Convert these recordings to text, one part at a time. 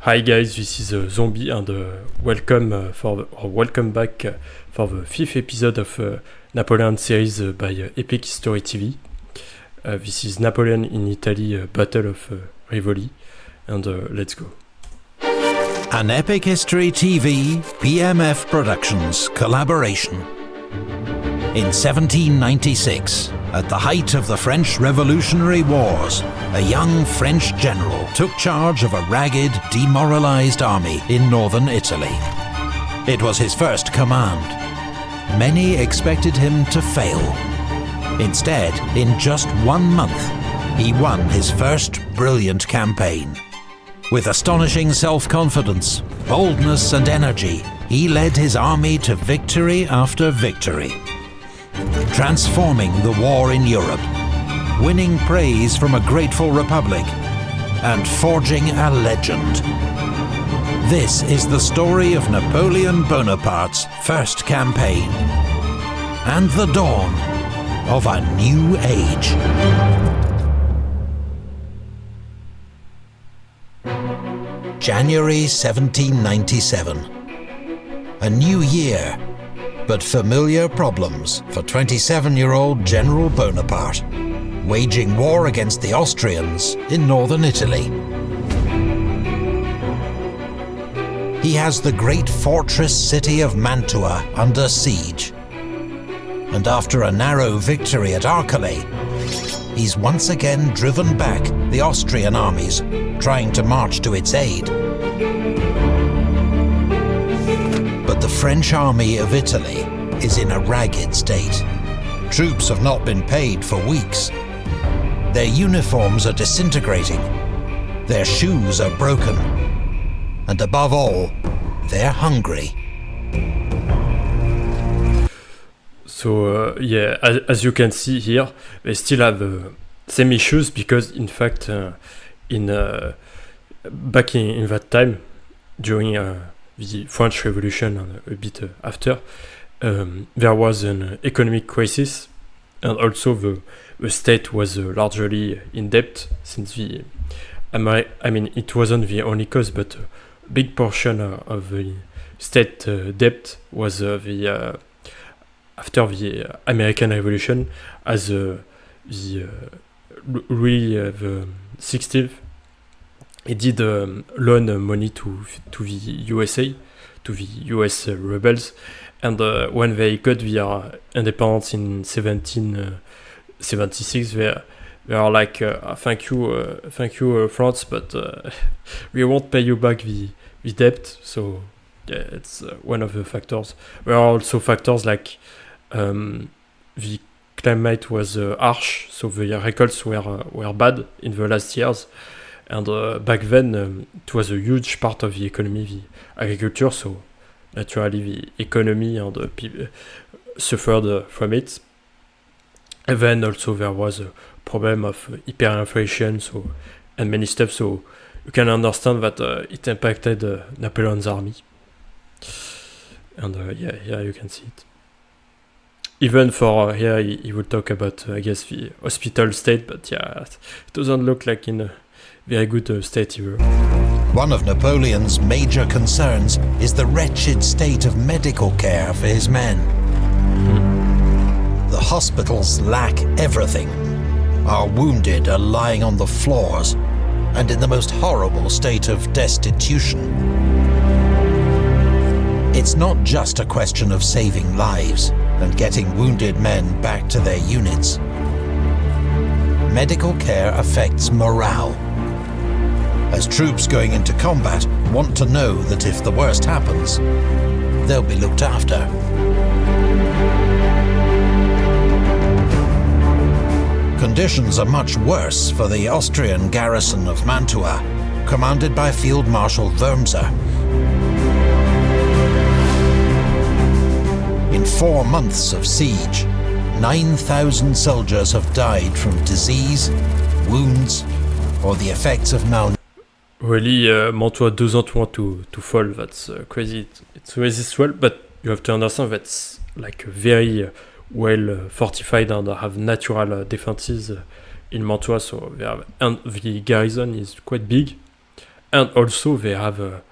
Hi guys, this is Zombie and welcome back for the fifth episode of Napoleon series by Ep.6 Story TV. This is Napoleon in Italy, Battle of Rivoli, and let's go. An Epic History TV BMF Productions collaboration. In 1796, at the height of the French Revolutionary Wars, a young French general took charge of a ragged, demoralized army in northern Italy. It was his first command. Many expected him to fail. Instead, in just 1 month, he won his first brilliant campaign. With astonishing self-confidence, boldness and energy, he led his army to victory after victory, transforming the war in Europe, winning praise from a grateful republic, and forging a legend. This is the story of Napoleon Bonaparte's first campaign, and the dawn of a new age. January 1797. A new year, but familiar problems for 27-year-old General Bonaparte, waging war against the Austrians in northern Italy. He has the great fortress city of Mantua under siege. And after a narrow victory at Arcole, he's once again driven back the Austrian armies, trying to march to its aid. But the French army of Italy is in a ragged state. Troops have not been paid for weeks. Their uniforms are disintegrating. Their shoes are broken. And above all, they're hungry. So as you can see here, they still have same issues because in fact back in that time, during the French Revolution and a bit after, there was an economic crisis, and also the state was largely in debt, since it wasn't the only cause, but a big portion of the state debt was after the American Revolution, as Louis the 16th, he did loan money to the USA, to the US rebels, and when they got their independence in 1776, they are like, thank you, France, but we won't pay you back the debt. So yeah, it's one of the factors. There are also factors like the climate was harsh, so the records were bad in the last years, and back then it was a huge part of the economy, the agriculture, so naturally the economy and people suffered from it. And then also there was a problem of hyperinflation, and many stuff, so you can understand that it impacted Napoleon's army. And here you can see it. Even for here, he would talk about, I guess, the hospital state, but yeah, it doesn't look like in a very good state either. One of Napoleon's major concerns is the wretched state of medical care for his men. The hospitals lack everything. Our wounded are lying on the floors and in the most horrible state of destitution. It's not just a question of saving lives and getting wounded men back to their units. Medical care affects morale, as troops going into combat want to know that if the worst happens, they'll be looked after. Conditions are much worse for the Austrian garrison of Mantua, commanded by Field Marshal Wurmser. In 4 months of siege, 9,000 soldiers have died from disease, wounds, or the effects of malnutrition. Really, Mantua doesn't want to fall. That's crazy. It resists well, but you have to understand that's like very well fortified and have natural defenses in Mantua. So and the garrison is quite big, and also they have a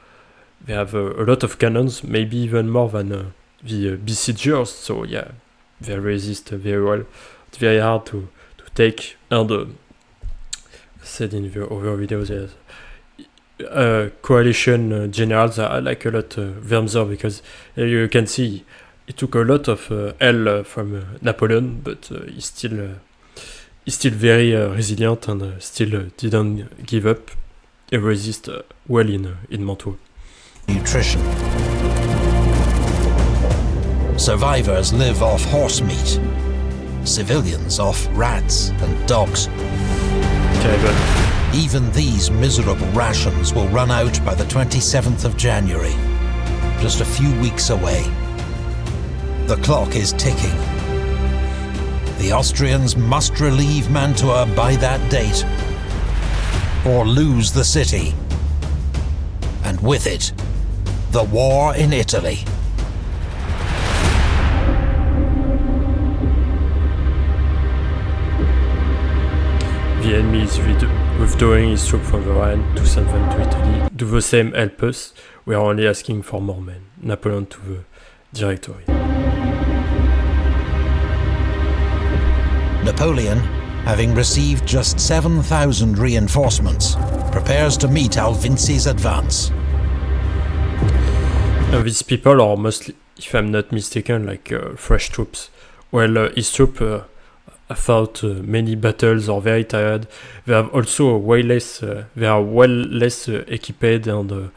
lot of cannons, maybe even more than the besiegers. So yeah, they resist very well. It's very hard to take. And said in the other videos, coalition generals, I like a lot Wurmser, because you can see he took a lot of L from Napoleon, but he's still very resilient, and still didn't give up. He resist well in Mantua. Nutrition. Survivors live off horse meat. Civilians off rats and dogs. Terrible. Even these miserable rations will run out by the 27th of January, just a few weeks away. The clock is ticking. The Austrians must relieve Mantua by that date, or lose the city, and with it, the war in Italy. The enemy is withdrawing his troops from the Rhine to send them to Italy. Do the same, help us. We are only asking for more men. Napoleon to the Directory. Napoleon, having received just 7,000 reinforcements, prepares to meet Alvinci's advance. These people are mostly, if I'm not mistaken, like fresh troops. Well, his troops fought many battles, are very tired. They have also way less. They are well less equipped, and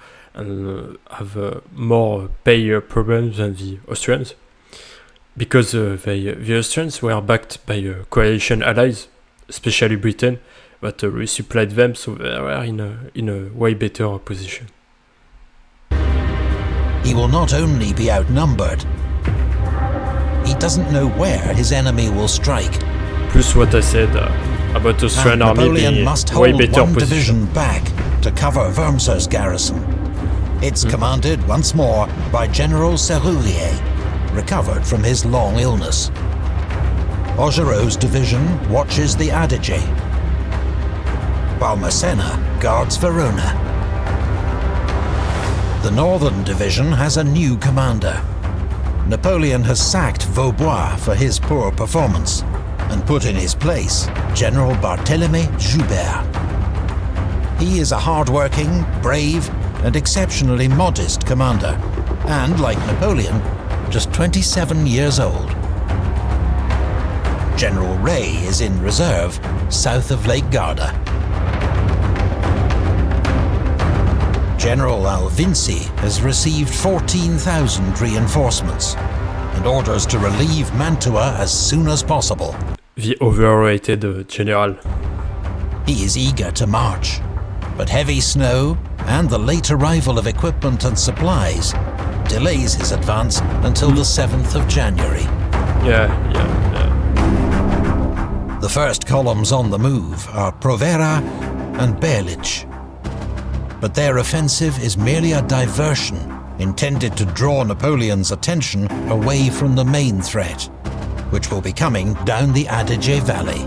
have more pay problems than the Austrians, because the Austrians were backed by coalition allies, especially Britain, that resupplied them, so they were in a way better position. He will not only be outnumbered, he doesn't know where his enemy will strike. Plus what I said about Austrian army Napoleon being must way hold better one position. division back to cover Wurmser's garrison. It's commanded once more by General Serrurier, recovered from his long illness. Augereau's division watches the Adige, while Massena guards Verona. The Northern Division has a new commander. Napoleon has sacked Vaubois for his poor performance, and put in his place General Barthélemy Joubert. He is a hard-working, brave, and exceptionally modest commander, and, like Napoleon, just 27 years old. General Ray is in reserve, south of Lake Garda. General Alvinci has received 14,000 reinforcements, and orders to relieve Mantua as soon as possible. The overrated general. He is eager to march, but heavy snow and the late arrival of equipment and supplies delays his advance until the 7th of January. Yeah. The first columns on the move are Provera and Berlich, but their offensive is merely a diversion intended to draw Napoleon's attention away from the main threat, which will be coming down the Adige Valley.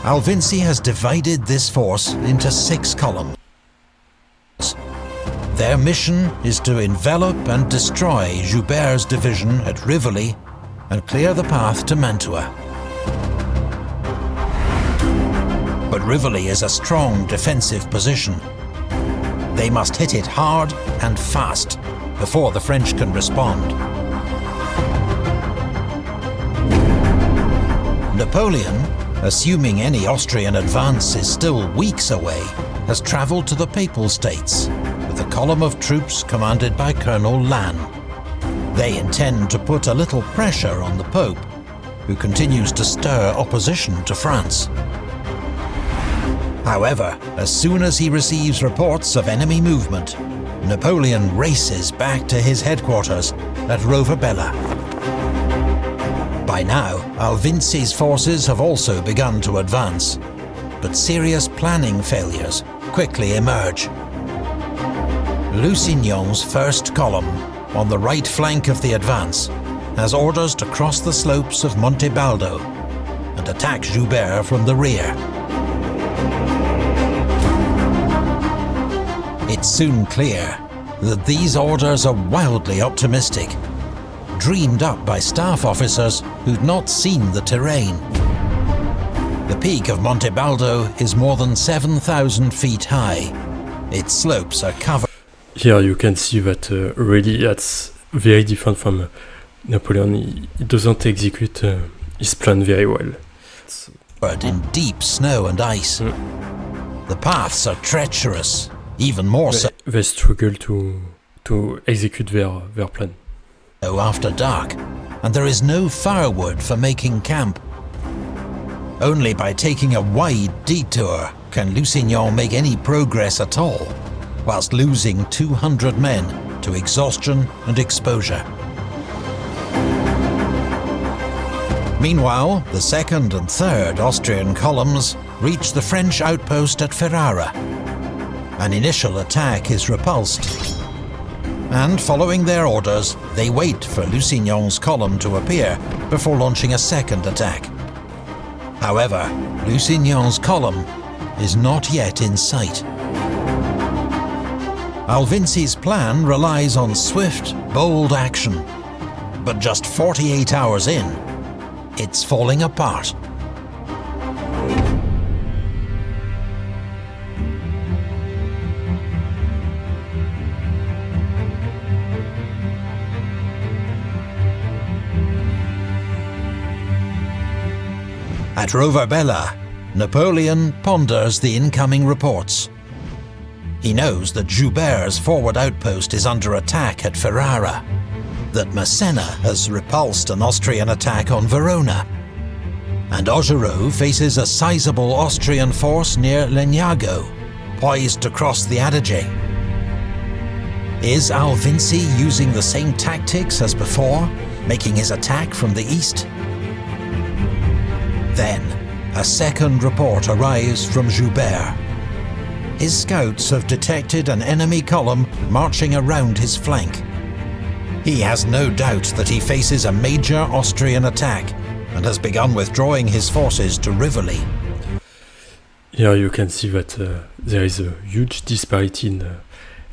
Alvinci has divided this force into 6 columns. Their mission is to envelop and destroy Joubert's division at Rivoli and clear the path to Mantua. But Rivoli is a strong defensive position. They must hit it hard and fast before the French can respond. Napoleon, assuming any Austrian advance is still weeks away, has travelled to the Papal States with a column of troops commanded by Colonel Lannes. They intend to put a little pressure on the Pope, who continues to stir opposition to France. However, as soon as he receives reports of enemy movement, Napoleon races back to his headquarters at Rovabella. By now, Alvinci's forces have also begun to advance, but serious planning failures quickly emerge. Lusignan's first column, on the right flank of the advance, has orders to cross the slopes of Monte Baldo and attack Joubert from the rear. It's soon clear that these orders are wildly optimistic, dreamed up by staff officers who'd not seen the terrain. The peak of Monte Baldo is more than 7,000 feet high. Its slopes are covered. Here you can see that really that's very different from Napoleon. He doesn't execute his plan very well. In deep snow and ice. The paths are treacherous, even more so. They struggle to execute their plan. After dark, and there is no firewood for making camp. Only by taking a wide detour can Lusignan make any progress at all, whilst losing 200 men to exhaustion and exposure. Meanwhile, the 2nd and 3rd Austrian columns reach the French outpost at Ferrara. An initial attack is repulsed, and following their orders, they wait for Lusignan's column to appear before launching a second attack. However, Lusignan's column is not yet in sight. Alvinci's plan relies on swift, bold action, but just 48 hours in, it's falling apart. At Roverbella, Napoleon ponders the incoming reports. He knows that Joubert's forward outpost is under attack at Ferrara, that Massena has repulsed an Austrian attack on Verona, and Augereau faces a sizable Austrian force near Legnago, poised to cross the Adige. Is Alvinci using the same tactics as before, making his attack from the east? Then, a second report arrives from Joubert. His scouts have detected an enemy column marching around his flank. He has no doubt that he faces a major Austrian attack and has begun withdrawing his forces to Rivoli. Here you can see that there is a huge disparity in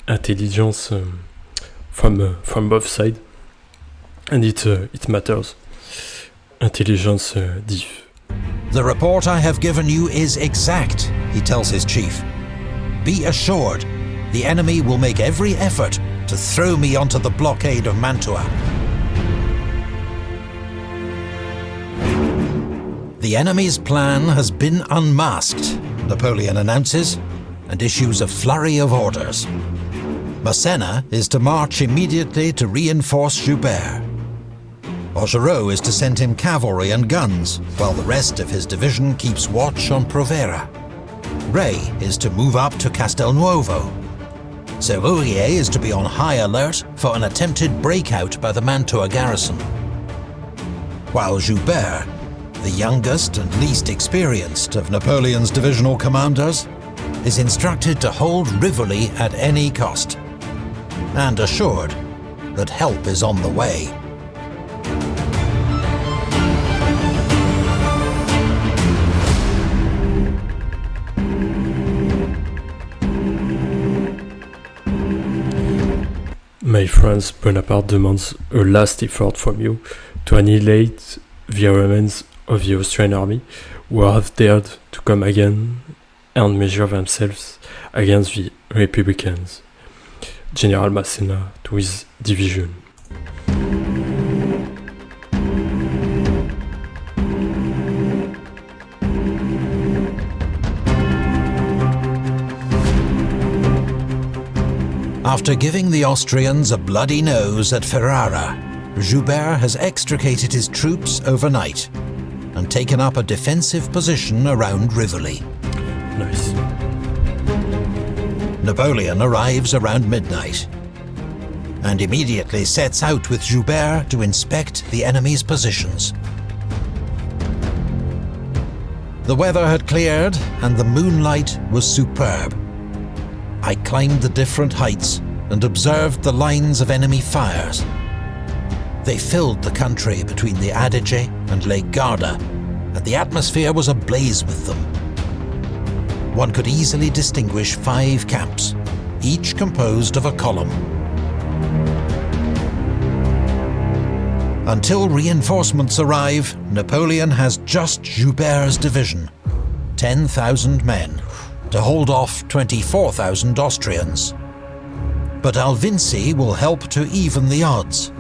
intelligence from both sides, and it matters. Intelligence diff. The report I have given you is exact, he tells his chief. Be assured, the enemy will make every effort to throw me onto the blockade of Mantua. The enemy's plan has been unmasked, Napoleon announces, and issues a flurry of orders. Massena is to march immediately to reinforce Joubert. Augereau is to send him cavalry and guns, while the rest of his division keeps watch on Provera. Ray is to move up to Castelnuovo. Serrurier is to be on high alert for an attempted breakout by the Mantua garrison. While Joubert, the youngest and least experienced of Napoleon's divisional commanders, is instructed to hold Rivoli at any cost, and assured that help is on the way. My friends, Bonaparte demands a last effort from you to annihilate the remains of the Austrian army who have dared to come again and measure themselves against the Republicans. General Massena to his division. After giving the Austrians a bloody nose at Ferrara, Joubert has extricated his troops overnight and taken up a defensive position around Rivoli. Nice. Napoleon arrives around midnight and immediately sets out with Joubert to inspect the enemy's positions. The weather had cleared and the moonlight was superb. I climbed the different heights and observed the lines of enemy fires. They filled the country between the Adige and Lake Garda, and the atmosphere was ablaze with them. One could easily distinguish 5 camps, each composed of a column. Until reinforcements arrive, Napoleon has just Joubert's division, 10,000 men, to hold off 24,000 Austrians. But Alvinci will help to even the odds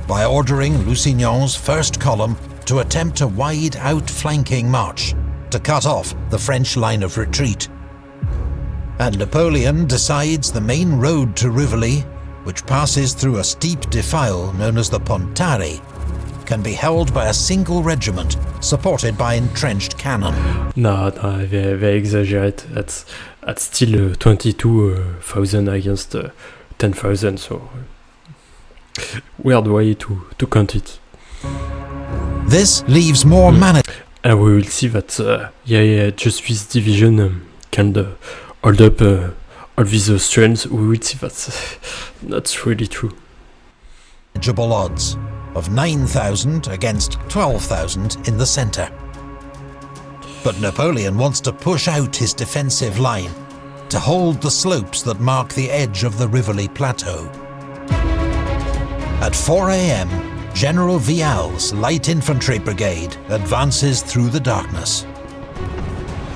by ordering Lusignan's first column to attempt a wide outflanking march to cut off the French line of retreat. And Napoleon decides the main road to Rivoli, which passes through a steep defile known as the Pontari, can be held by a single regiment supported by entrenched cannon. No, they exaggerate. That's still 22,000 against 10,000, so weird way to count it. This leaves more manageable. And we will see that, just this division can hold up all these Austrians. We will see that's not really true. Odds of 9,000 against 12,000 in the centre. But Napoleon wants to push out his defensive line to hold the slopes that mark the edge of the Rivoli plateau. At 4 a.m, General Vial's light infantry brigade advances through the darkness.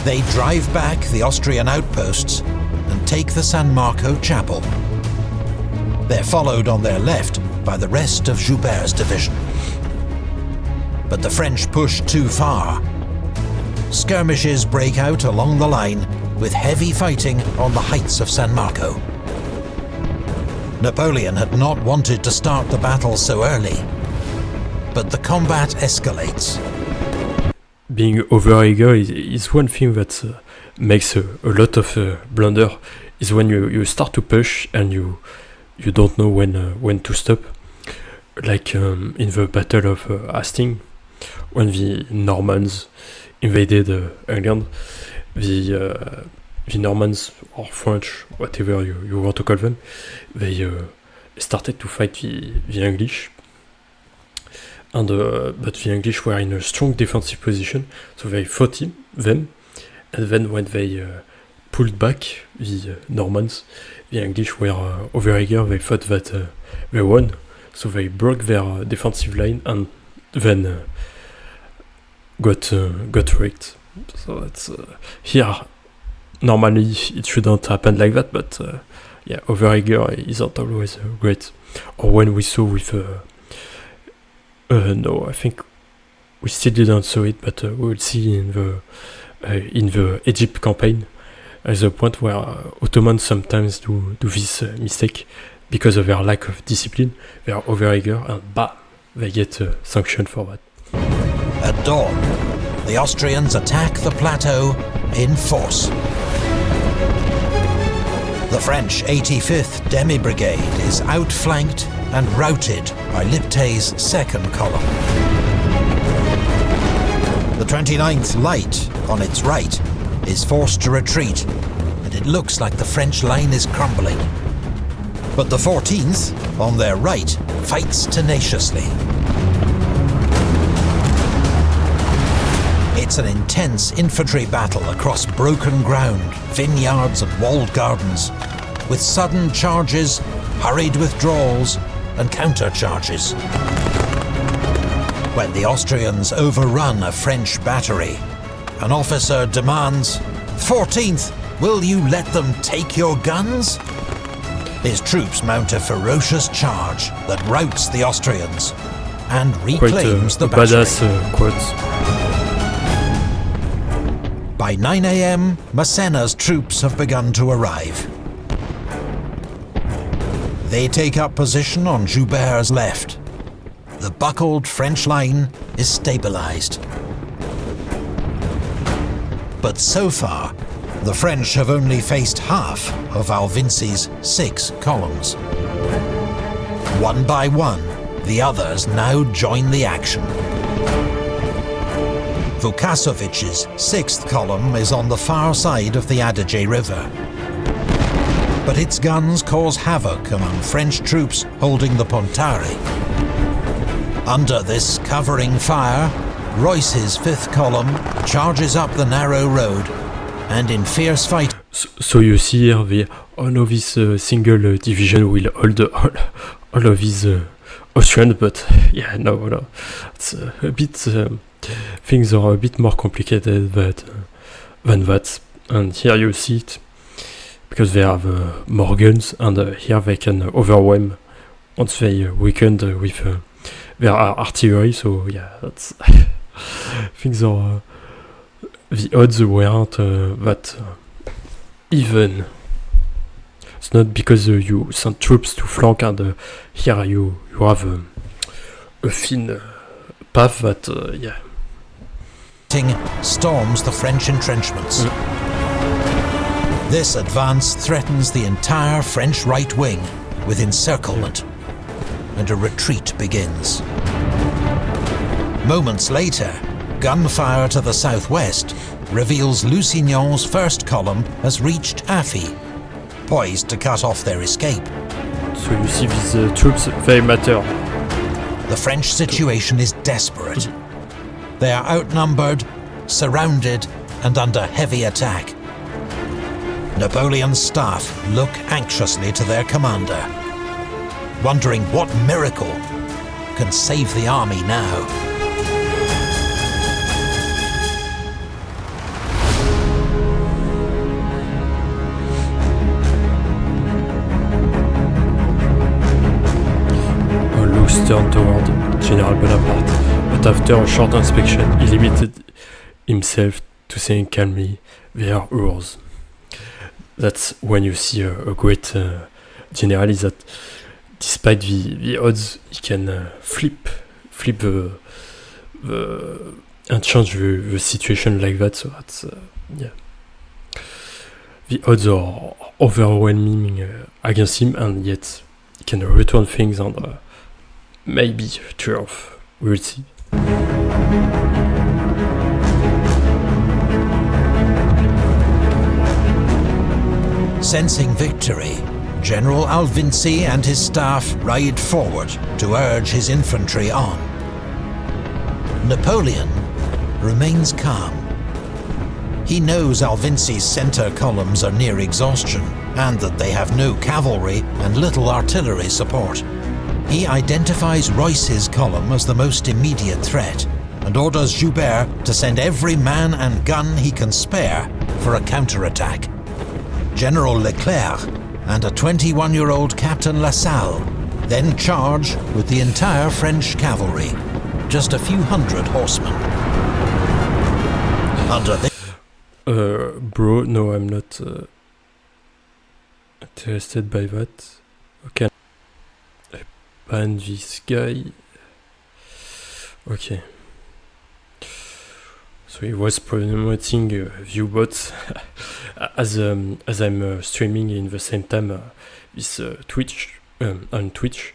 They drive back the Austrian outposts and take the San Marco chapel. They're followed on their left by the rest of Joubert's division. But the French push too far. Skirmishes break out along the line, with heavy fighting on the heights of San Marco. Napoleon had not wanted to start the battle so early, but the combat escalates. Being overeager is one thing that makes a lot of blunder, is when you start to push and you don't know when to stop. Like in the Battle of Hastings, when the Normans invaded England, the Normans, or French, whatever you want to call them, they started to fight the English. And but the English were in a strong defensive position, so they fought them. And then when they pulled back the Normans, the English were overeager. They thought that they won, so they broke their defensive line and then got wrecked. So that's here. Normally it shouldn't happen like that, but overeager isn't always great. Or when we saw with no, I think we still didn't saw it, but we will see in the Egypt campaign. There's a point where Ottomans sometimes do this mistake because of their lack of discipline. They are overeager and bam, they get sanctioned for that. At dawn, the Austrians attack the plateau in force. The French 85th Demi Brigade is outflanked and routed by Liptay's second column. The 29th Light, on its right, is forced to retreat, and it looks like the French line is crumbling. But the 14th, on their right, fights tenaciously. It's an intense infantry battle across broken ground, vineyards and walled gardens, with sudden charges, hurried withdrawals, and counter-charges. When the Austrians overrun a French battery, an officer demands, "14th, will you let them take your guns?" His troops mount a ferocious charge that routs the Austrians and reclaims the battery. Badass quotes. By 9 a.m, Massena's troops have begun to arrive. They take up position on Joubert's left. The buckled French line is stabilized. But so far, the French have only faced half of Alvinci's 6 columns. One by one, the others now join the action. Vukasovic's 6th column is on the far side of the Adige River. But its guns cause havoc among French troops holding the Pontari. Under this covering fire, Royce's 5th column charges up the narrow road, and in fierce fight... So you see here the one of this single division will hold all of these Austrians, but yeah, no, it's a bit things are a bit more complicated than that. And here you see it because they have more guns, and here they can overwhelm once they weakened with their artillery. So yeah, that's things are the odds weren't that even. It's not because you send troops to flank, and here you have a thin path that yeah. Storms the French entrenchments. This advance threatens the entire French right wing with encirclement, and a retreat begins. Moments later, gunfire to the southwest reveals Lusignan's first column has reached Affy, poised to cut off their escape. So you see these troops, they matter. The French situation is desperate. They are outnumbered, surrounded, and under heavy attack. Napoleon's staff look anxiously to their commander, wondering what miracle can save the army now. Turned toward General Bonaparte, but after a short inspection, he limited himself to saying calmly, "They are ours." That's when you see a great general, is that despite the odds, he can flip and change the situation like that. So that's yeah. The odds are overwhelming against him, and yet he can return things and. Maybe triumph. We'll see. Sensing victory, General Alvinci and his staff ride forward to urge his infantry on. Napoleon remains calm. He knows Alvinci's centre columns are near exhaustion, and that they have no cavalry and little artillery support. He identifies Royce's column as the most immediate threat, and orders Joubert to send every man and gun he can spare for a counterattack. General Leclerc and a 21-year-old Captain Lassalle then charge with the entire French cavalry, just a few hundred horsemen. Under bro, no, I'm not interested by that. Okay. Ban this guy. Okay. So he was promoting viewbots as I'm streaming in the same time with Twitch on Twitch.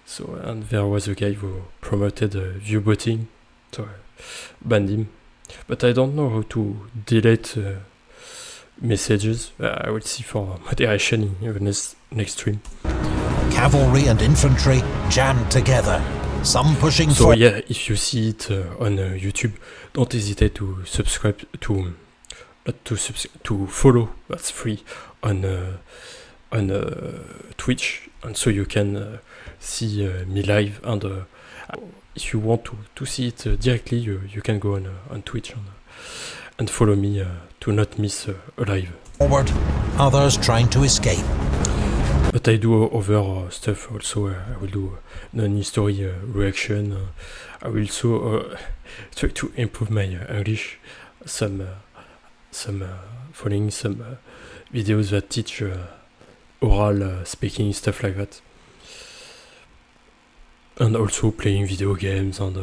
So and there was a guy who promoted viewbotting, so I banned him. But I don't know how to delete messages. I will see for moderation in the next stream. Cavalry and infantry jammed together, some pushing so yeah, if you see it on YouTube, don't hesitate to subscribe to follow. That's free on Twitch, and so you can see me live. And if you want to see it directly, you can go on Twitch and follow me to not miss a live. Forward, others trying to escape. But I do other stuff also. I will do non-history reaction. I will also try to improve my English. Some following some videos that teach oral speaking, stuff like that. And also playing video games and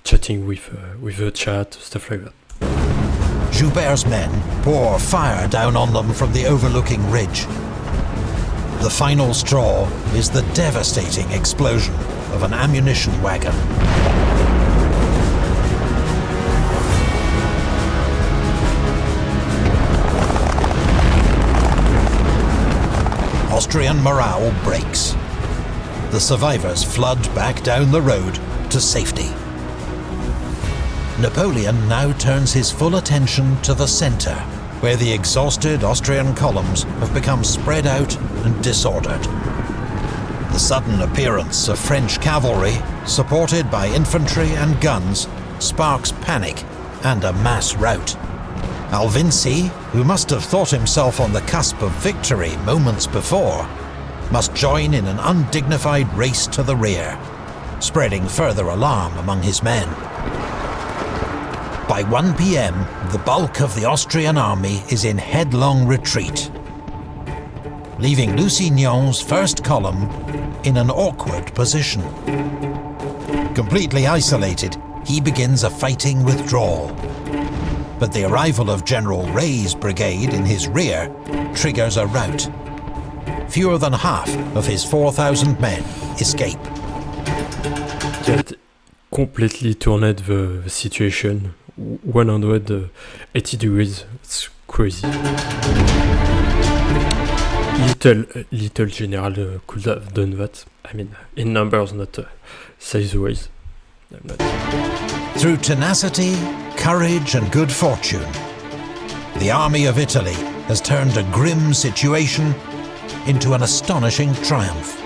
chatting with the chat, stuff like that. Joubert's men pour fire down on them from the overlooking ridge. The final straw is the devastating explosion of an ammunition wagon. Austrian morale breaks. The survivors flood back down the road to safety. Napoleon now turns his full attention to the centre, where the exhausted Austrian columns have become spread out and disordered. The sudden appearance of French cavalry, supported by infantry and guns, sparks panic and a mass rout. Alvinci, who must have thought himself on the cusp of victory moments before, must join in an undignified race to the rear, spreading further alarm among his men. By 1 p.m, the bulk of the Austrian army is in headlong retreat, leaving Lusignan's first column in an awkward position. Completely isolated, he begins a fighting withdrawal. But the arrival of General Rey's brigade in his rear triggers a rout. Fewer than half of his 4,000 men escape. That completely turned the situation 180 degrees. It's crazy. Little general could have done that. I mean, in numbers, not size-wise. Through tenacity, courage and good fortune, the army of Italy has turned a grim situation into an astonishing triumph.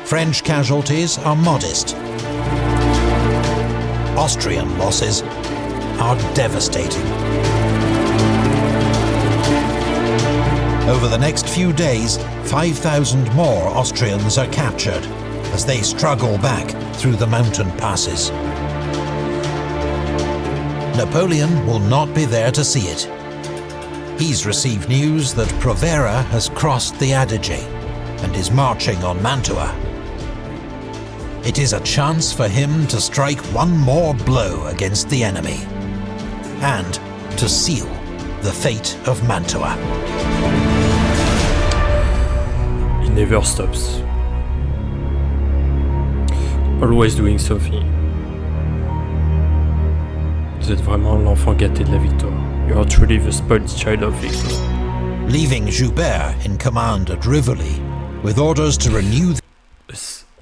French casualties are modest. Austrian losses are devastating. Over the next few days, 5,000 more Austrians are captured as they struggle back through the mountain passes. Napoleon will not be there to see it. He's received news that Provera has crossed the Adige and is marching on Mantua. It is a chance for him to strike one more blow against the enemy and to seal the fate of Mantua. He never stops. Always doing something. Vous êtes vraiment l'enfant gâté de la victoire. You are truly the spoiled child of victory. Leaving Joubert in command at Rivoli, with orders to renew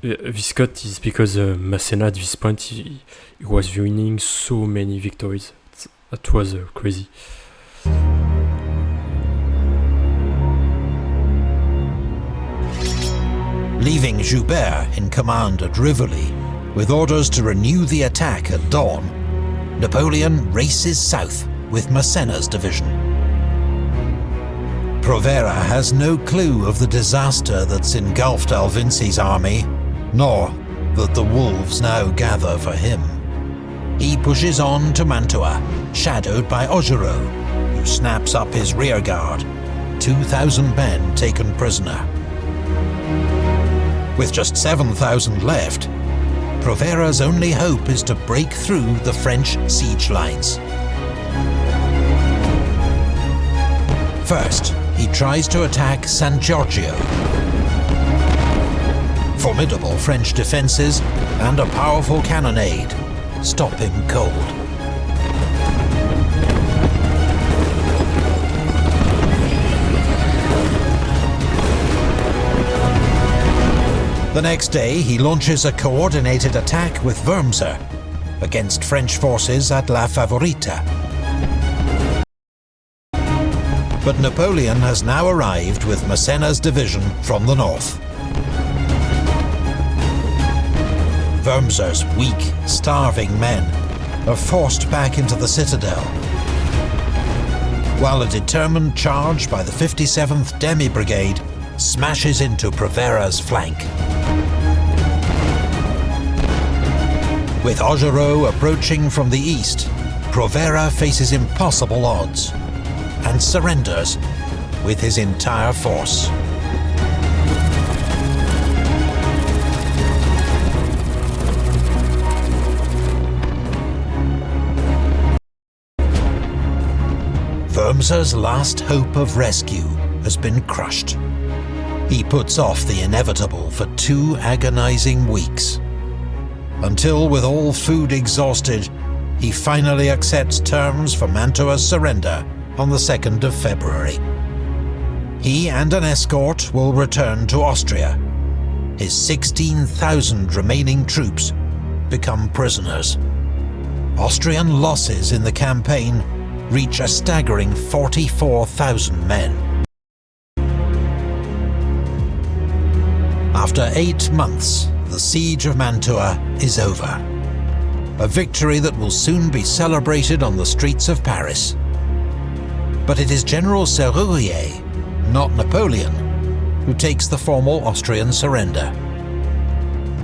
This cut is because Massena at this point he was winning so many victories. That was crazy. Leaving Joubert in command at Rivoli, with orders to renew the attack at dawn, Napoleon races south with Massena's division. Provera has no clue of the disaster that's engulfed Alvinci's army, nor that the wolves now gather for him. He pushes on to Mantua, shadowed by Augereau, who snaps up his rearguard, 2,000 men taken prisoner. With just 7,000 left, Provera's only hope is to break through the French siege lines. First, he tries to attack San Giorgio. Formidable French defences and a powerful cannonade stop him cold. The next day, he launches a coordinated attack with Wurmser against French forces at La Favorita. But Napoleon has now arrived with Massena's division from the north. Wurmser's weak, starving men are forced back into the citadel, while a determined charge by the 57th Demi Brigade smashes into Provera's flank. With Augereau approaching from the east, Provera faces impossible odds and surrenders with his entire force. Wurmser's last hope of rescue has been crushed. He puts off the inevitable for 2 agonizing weeks, until, with all food exhausted, he finally accepts terms for Mantua's surrender on the 2nd of February. He and an escort will return to Austria. His 16,000 remaining troops become prisoners. Austrian losses in the campaign reach a staggering 44,000 men. After 8 months, the siege of Mantua is over. A victory that will soon be celebrated on the streets of Paris. But it is General Serrurier, not Napoleon, who takes the formal Austrian surrender.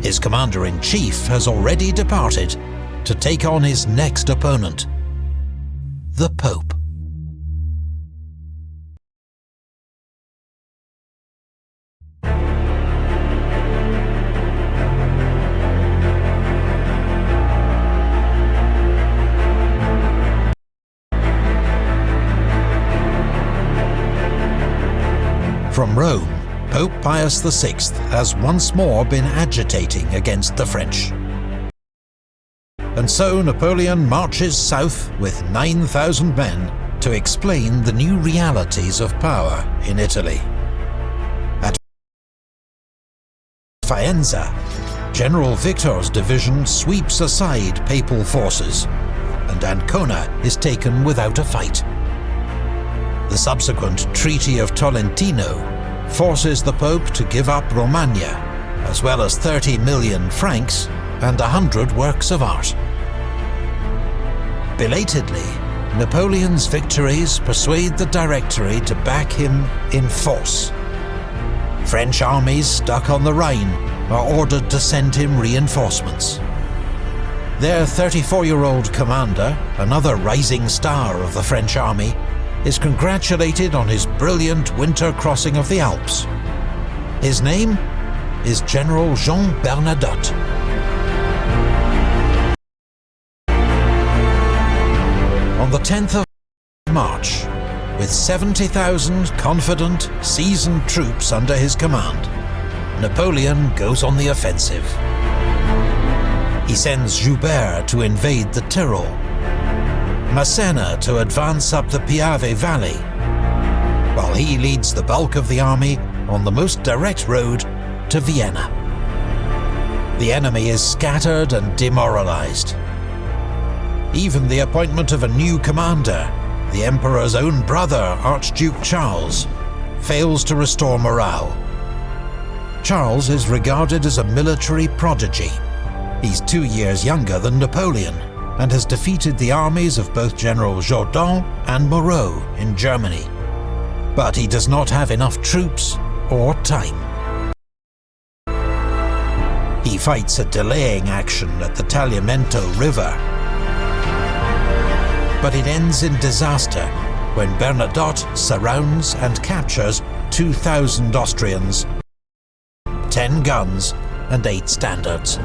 His commander-in-chief has already departed to take on his next opponent, the Pope. From Rome, Pope Pius VI has once more been agitating against the French. And so Napoleon marches south with 9,000 men to explain the new realities of power in Italy. At Faenza, General Victor's division sweeps aside papal forces, and Ancona is taken without a fight. The subsequent Treaty of Tolentino forces the Pope to give up Romagna, as well as 30 million francs and 100 works of art. Belatedly, Napoleon's victories persuade the Directory to back him in force. French armies stuck on the Rhine are ordered to send him reinforcements. Their 34-year-old commander, another rising star of the French army, is congratulated on his brilliant winter crossing of the Alps. His name is General Jean Bernadotte. On the 10th of March, with 70,000 confident, seasoned troops under his command, Napoleon goes on the offensive. He sends Joubert to invade the Tyrol, Massena to advance up the Piave Valley, while he leads the bulk of the army on the most direct road to Vienna. The enemy is scattered and demoralized. Even the appointment of a new commander, the Emperor's own brother, Archduke Charles, fails to restore morale. Charles is regarded as a military prodigy. He's 2 years younger than Napoleon, and has defeated the armies of both General Jourdan and Moreau in Germany. But he does not have enough troops or time. He fights a delaying action at the Tagliamento River, but it ends in disaster when Bernadotte surrounds and captures 2,000 Austrians, 10 guns and 8 standards.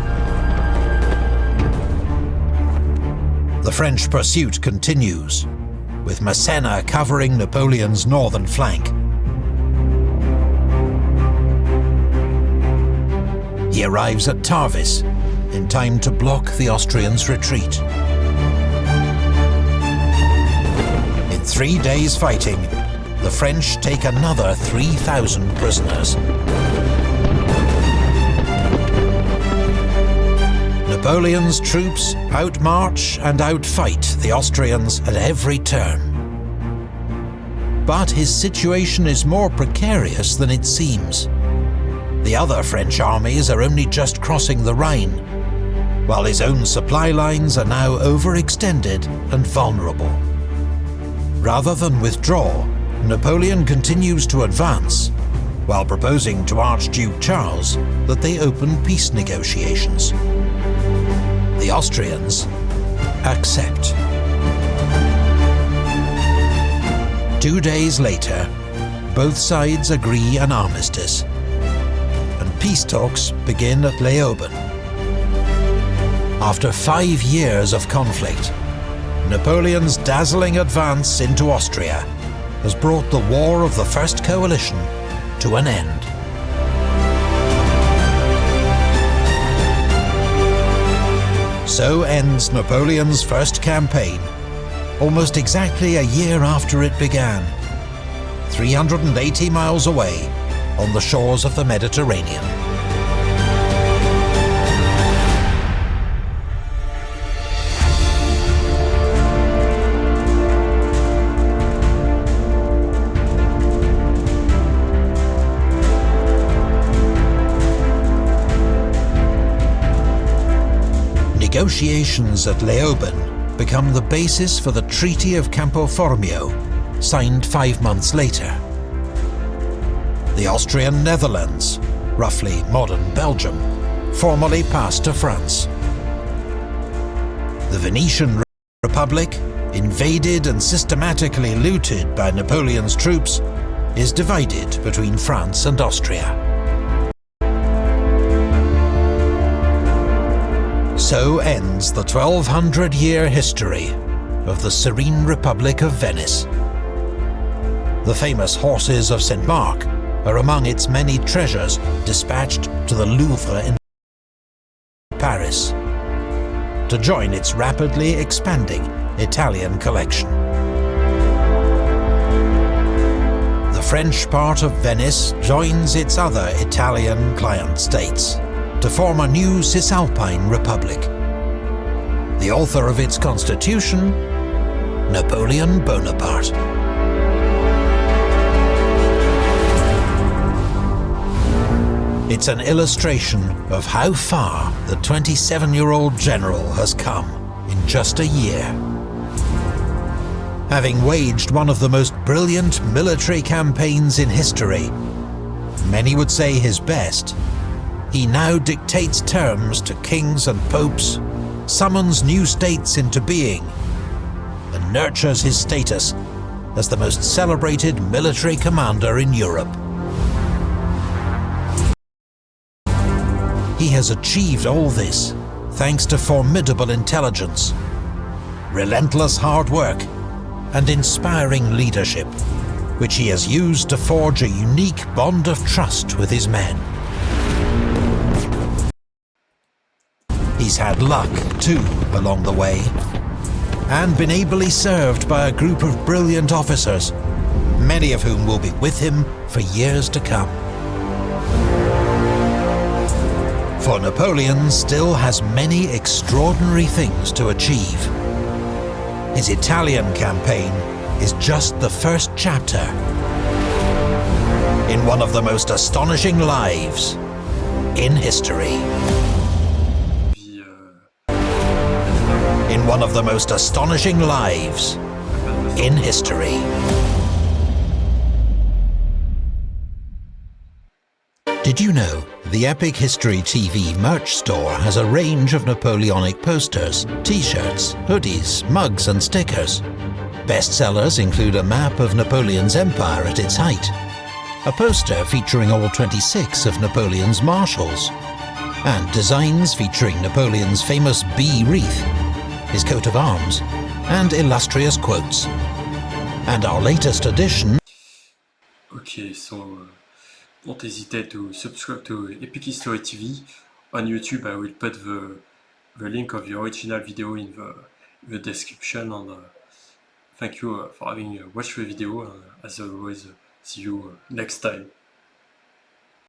The French pursuit continues, with Massena covering Napoleon's northern flank. He arrives at Tarvis in time to block the Austrians' retreat. In 3 days' fighting, the French take another 3,000 prisoners. Napoleon's troops outmarch and outfight the Austrians at every turn. But his situation is more precarious than it seems. The other French armies are only just crossing the Rhine, while his own supply lines are now overextended and vulnerable. Rather than withdraw, Napoleon continues to advance, while proposing to Archduke Charles that they open peace negotiations. The Austrians accept. 2 days later, both sides agree an armistice, and peace talks begin at Leoben. After 5 years of conflict, Napoleon's dazzling advance into Austria has brought the War of the First Coalition to an end. So ends Napoleon's first campaign, almost exactly a year after it began, 380 miles away on the shores of the Mediterranean. negotiations at Leoben become the basis for the Treaty of Campo Formio, signed 5 months later. The Austrian Netherlands, roughly modern Belgium, formally passed to France. The Venetian Republic, invaded and systematically looted by Napoleon's troops, is divided between France and Austria. So ends the 1200-year history of the serene Republic of Venice. The famous horses of St. Mark are among its many treasures dispatched to the Louvre in Paris, to join its rapidly expanding Italian collection. The French part of Venice joins its other Italian client states to form a new Cisalpine Republic. The author of its constitution, Napoleon Bonaparte. It's an illustration of how far the 27-year-old general has come in just a year. Having waged one of the most brilliant military campaigns in history, many would say his best, he now dictates terms to kings and popes, summons new states into being, and nurtures his status as the most celebrated military commander in Europe. He has achieved all this thanks to formidable intelligence, relentless hard work, and inspiring leadership, which he has used to forge a unique bond of trust with his men. He's had luck, too, along the way, and been ably served by a group of brilliant officers, many of whom will be with him for years to come. For Napoleon still has many extraordinary things to achieve. His Italian campaign is just the first chapter in one of the most astonishing lives in history. In one of the most astonishing lives in history. Did you know the Epic History TV merch store has a range of Napoleonic posters, t-shirts, hoodies, mugs and stickers. Bestsellers include a map of Napoleon's empire at its height, a poster featuring all 26 of Napoleon's marshals, and designs featuring Napoleon's famous bee wreath, his coat of arms, and illustrious quotes. And our latest edition... Okay, so don't hesitate to subscribe to Epic History TV on YouTube. I will put the link of the original video in the description, and thank you for having watched the video, and as always, see you next time.